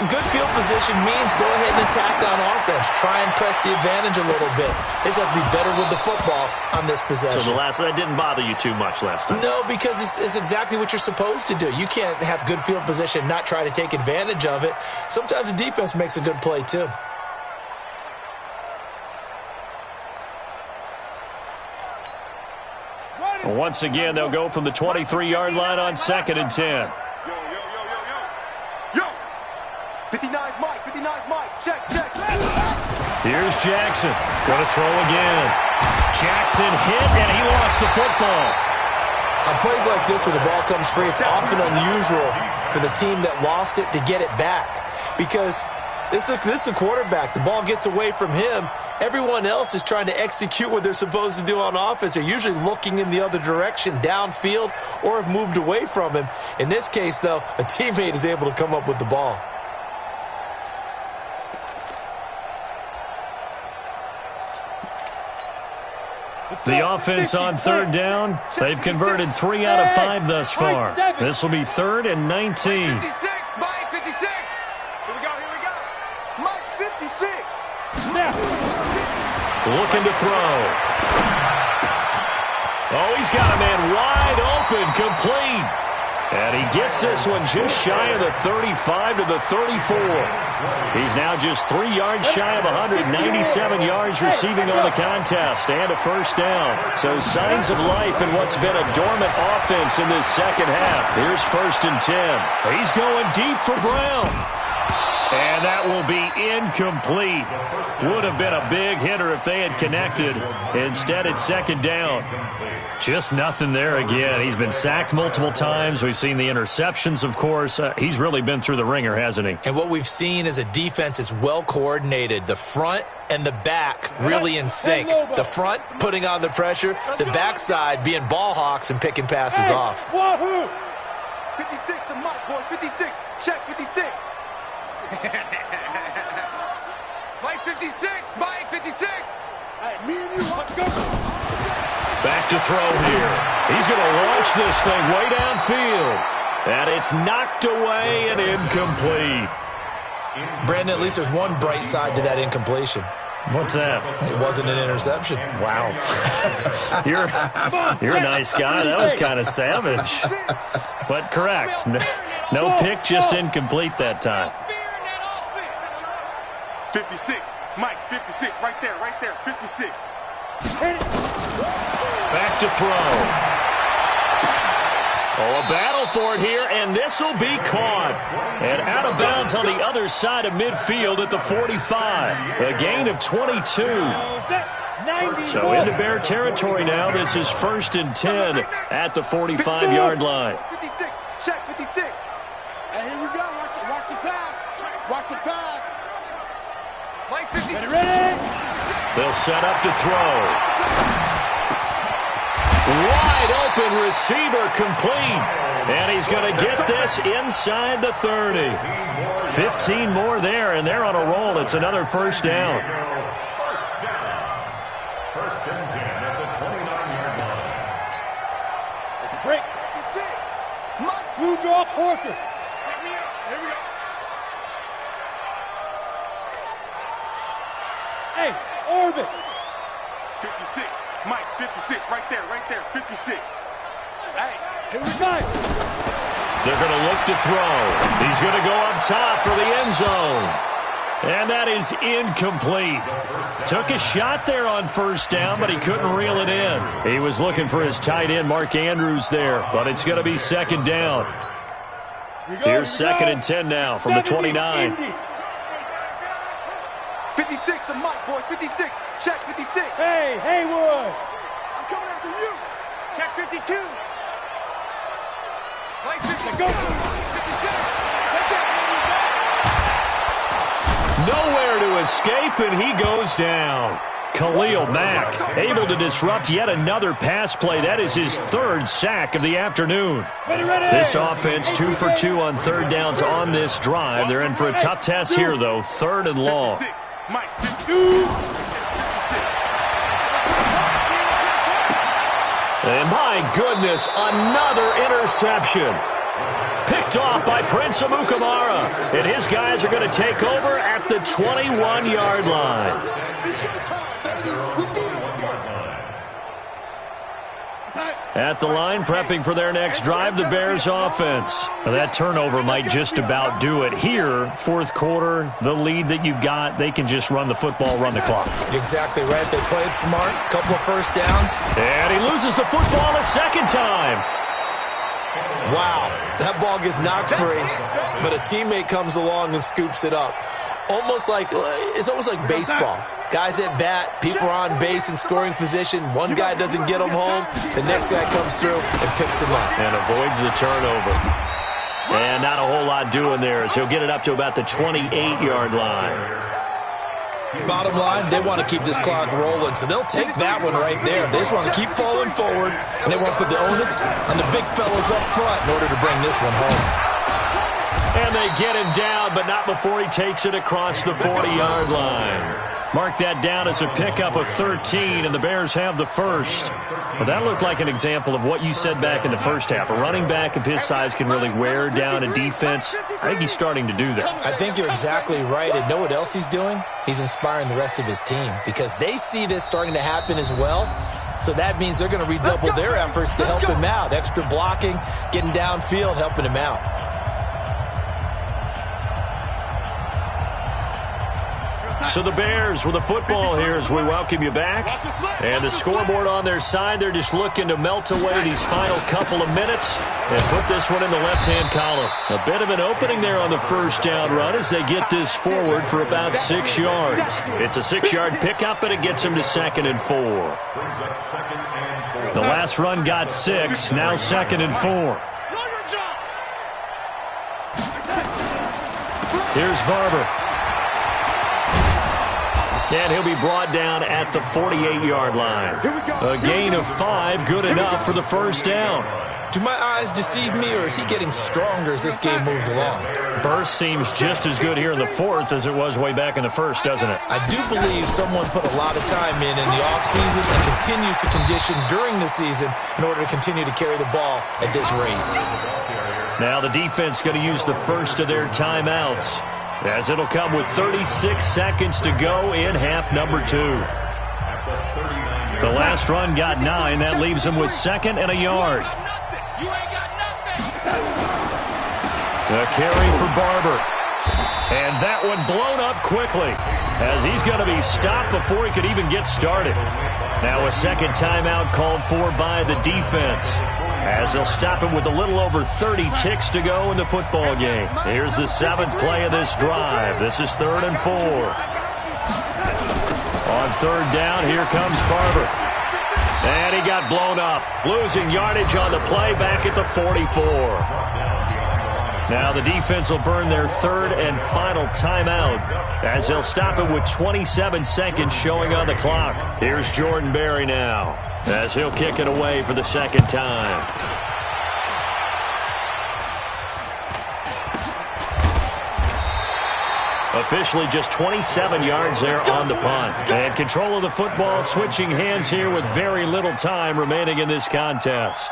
good field position means go ahead and attack on offense. Try and press the advantage a little bit. They just have to be better with the football on this possession. So that didn't bother you too much last time? No, because it's exactly what you're supposed to do. You can't have good field position and not try to take advantage of it. Sometimes the defense makes a good play too. Once again, they'll go from the 23-yard line on 2nd and 10. Yo. 59 Mike. Check. Here's Jackson. Going to throw again. Jackson hit, and he lost the football. On plays like this where the ball comes free, it's often unusual for the team that lost it to get it back. Because this is the quarterback. The ball gets away from him. Everyone else is trying to execute what they're supposed to do on offense. They're usually looking in the other direction, downfield, or have moved away from him. In this case, though, a teammate is able to come up with the ball. The offense on 3rd down. They've converted 3 out of 5 thus far. This will be 3rd and 19. 56, Mike, 56. Here we go. Mike, 56. looking to throw. Oh, he's got a man wide open, complete. And he gets this one just shy of the 35 to the 34. He's now just 3 yards shy of 197 yards receiving on the contest and a first down. So signs of life in what's been a dormant offense in this second half. Here's 1st and 10. He's going deep for Brown. And that will be incomplete. Would have been a big hitter if they had connected. Instead, it's 2nd down. Just nothing there again. He's been sacked multiple times. We've seen the interceptions, of course. He's really been through the ringer, hasn't he? And what we've seen is a defense that's well coordinated. The front and the back really in sync. The front putting on the pressure. The backside being ball hawks and picking passes off. 56 to Mike, boys. 56. Check 56. Mike 56. Mike 56. Hey, me and you. Let's go. Back to throw here. He's going to launch this thing way downfield. And it's knocked away and incomplete. Brandon, at least there's one bright side to that incompletion. What's that? It wasn't an interception. Wow. You're a nice guy. That was kind of savage. But correct. No pick, just incomplete that time. 56. Mike, 56. Right there, 56. Back to throw. Oh, a battle for it here, and this will be caught. And out of bounds on the other side of midfield at the 45. A gain of 22. So into Bear territory now. This is 1st and 10 at the 45-yard line. 56. Check 56. And here we go. Watch the pass. Watch the pass. Mike 56. Ready? They'll set up to throw. Wide open receiver, complete. And he's going to get this inside the 30. 15 more there, and they're on a roll. It's another 1st down. 1st and 10 at the 29-yard line. Break. 56. Mike. Two draw Corker. Here we go. Hey, orbit. 56. Mike, 56. Right there, 56. Hey, here we go. They're going to look to throw. He's going to go up top for the end zone. And that is incomplete. Took a shot there on 1st down, but he couldn't reel it in. He was looking for his tight end, Mark Andrews, there, but it's going to be 2nd down. Here's 2nd and 10 now from the 29. 56 to Mike, boys. 56. Check 56. Hey, Haywood. I'm coming after you. Check 52. Mike 56. Go. 56. Nowhere to escape, and he goes down. Khalil Mack able to disrupt yet another pass play. That is his 3rd sack of the afternoon. This offense 2 for 2 on 3rd downs on this drive. They're in for a tough test here, though. 3rd and long. 56. Mike 52. 56. And my goodness, another interception. Picked off by Prince Amukamara. And his guys are going to take over at the 21-yard line. At the line, prepping for their next drive, the Bears offense. That turnover might just about do it here. 4th quarter, the lead that you've got, they can just run the football, run the clock. Exactly right. They played smart. Couple of 1st downs. And he loses the football a 2nd time. Wow. That ball gets knocked free, but a teammate comes along and scoops it up. It's almost like baseball. Guys at bat, people are on base in scoring position. One guy doesn't get them home. The next guy comes through and picks him up. And avoids the turnover. And not a whole lot doing there as he'll get it up to about the 28-yard line. Bottom line, they want to keep this clock rolling, so they'll take that one right there. They just want to keep falling forward, and they want to put the onus on the big fellas up front in order to bring this one home. And they get him down, but not before he takes it across the 40-yard line. Mark that down as a pickup of 13, and the Bears have the first. Well, that looked like an example of what you said back in the first half. A running back of his size can really wear down a defense. I think he's starting to do that. I think you're exactly right. And know what else he's doing? He's inspiring the rest of his team because they see this starting to happen as well. So that means they're going to redouble their efforts to help him out. Extra blocking, getting downfield, helping him out. So the Bears with the football here as we welcome you back. And the scoreboard on their side, they're just looking to melt away these final couple of minutes and put this one in the left-hand column. A bit of an opening there on the first down run as they get this forward for about 6 yards. It's a 6-yard pickup, and it gets them to 2nd and 4. The last run got 6, now 2nd and 4. Here's Barber. And he'll be brought down at the 48-yard line. A gain of 5, good enough for the first down. Do my eyes deceive me, or is he getting stronger as this game moves along? Burst seems just as good here in the fourth as it was way back in the first, doesn't it? I do believe someone put a lot of time in the offseason and continues to condition during the season in order to continue to carry the ball at this rate. Now the defense going to use the first of their timeouts, as it'll come with 36 seconds to go in half number 2. The last run got 9. That leaves them with 2nd and a yard. The carry for Barber. And that one blown up quickly as he's going to be stopped before he could even get started. Now a second timeout called for by the defense, as they'll stop him with a little over 30 ticks to go in the football game. Here's the 7th play of this drive. This is 3rd and 4. On 3rd down, here comes Barber. And he got blown up, losing yardage on the play back at the 44. Now the defense will burn their 3rd and final timeout, as they'll stop it with 27 seconds showing on the clock. Here's Jordan Berry now, as he'll kick it away for the 2nd time. Officially just 27 yards there on the punt. And control of the football switching hands here with very little time remaining in this contest.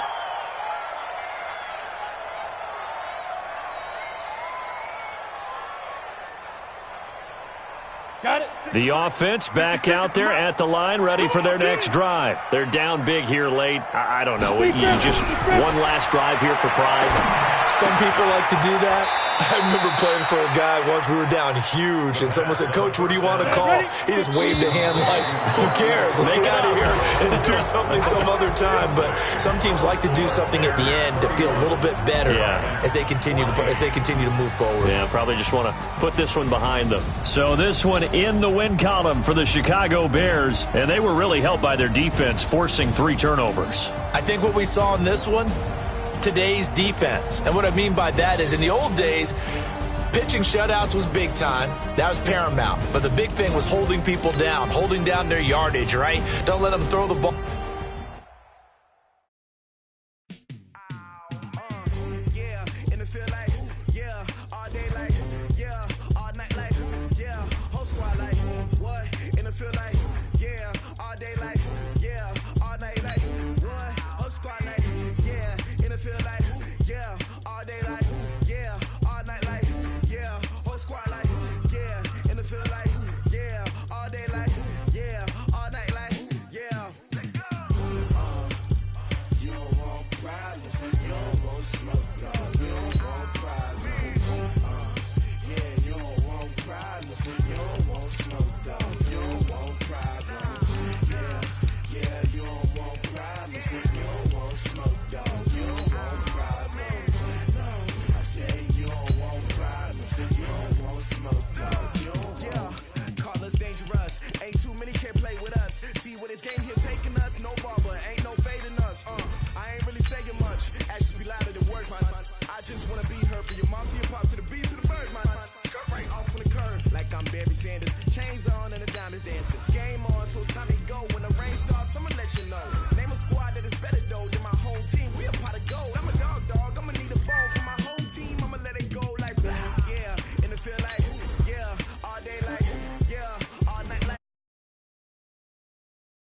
Got it. The offense back out there at the line, ready for their next drive. They're down big here late. I don't know. You just one last drive here for pride. Some people like to do that. I remember playing for a guy once. We were down huge, and someone said, "Coach, what do you want to call?" He just waved a hand like, "Who cares? Let's get out of here and do something some other time." But some teams like to do something at the end to feel a little bit better as they continue to move forward. Yeah, probably just want to put this one behind them. So this one in the win column for the Chicago Bears, and they were really helped by their defense, forcing 3 turnovers. I think what we saw in this one, today's defense. And what I mean by that is in the old days, pitching shutouts was big time. That was paramount. But the big thing was holding people down, holding down their yardage, right? Don't let them throw the ball. All day like